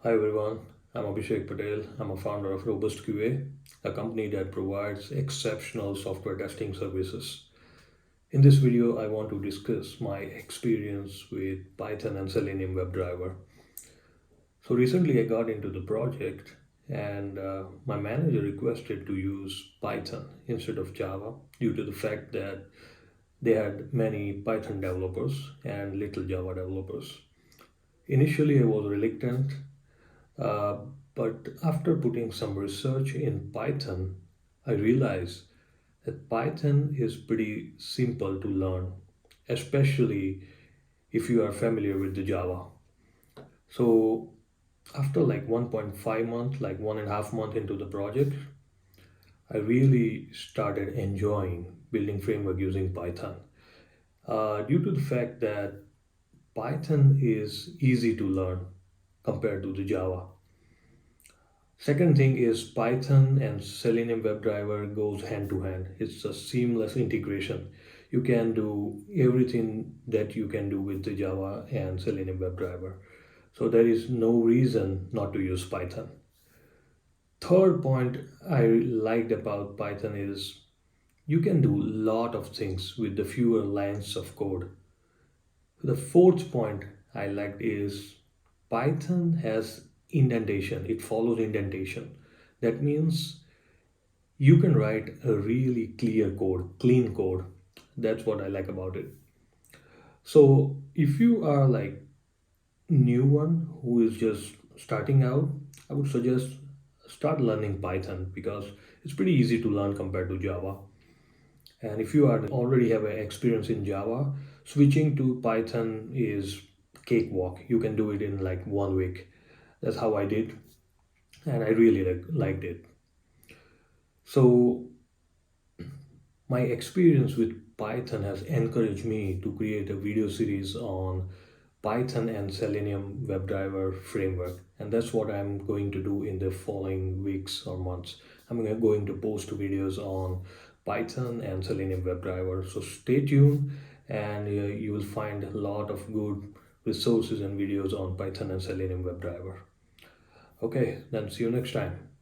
Hi everyone, I'm Abhishek Patel. I'm a founder of Robust QA, a company that provides exceptional software testing services. In this video, I want to discuss my experience with Python and Selenium WebDriver. So recently I got into the project and my manager requested to use Python instead of Java due to the fact that they had many Python developers and little Java developers. Initially, I was reluctant. Uh, but after putting some research in Python, I realized that Python is pretty simple to learn, especially if you are familiar with the Java. So after like 1.5 months, like 1.5 months into the project, I really started enjoying building framework using Python. Due to the fact that Python is easy to learn compared to the Java. Second thing is Python and Selenium WebDriver goes hand to hand. It's a seamless integration. You can do everything that you can do with the Java and Selenium WebDriver. So there is no reason not to use Python. Third point I liked about Python is you can do a lot of things with the fewer lines of code. The fourth point I liked is Python has indentation. It follows indentation. That means you can write a really clear code, clean code. That's what I like about it. So if you are like new one who is just starting out, I would suggest start learning Python because it's pretty easy to learn compared to Java. And if you are already have an experience in Java, switching to Python is cakewalk. You can do it in like 1 week. That's how I did, and I really liked it. So my experience with Python has encouraged me to create a video series on Python and Selenium WebDriver framework, and that's what I'm going to do in the following weeks or months. I'm going to post videos on Python and Selenium WebDriver. So stay tuned, and you will find a lot of good resources and videos on Python and Selenium WebDriver. Okay, then see you next time.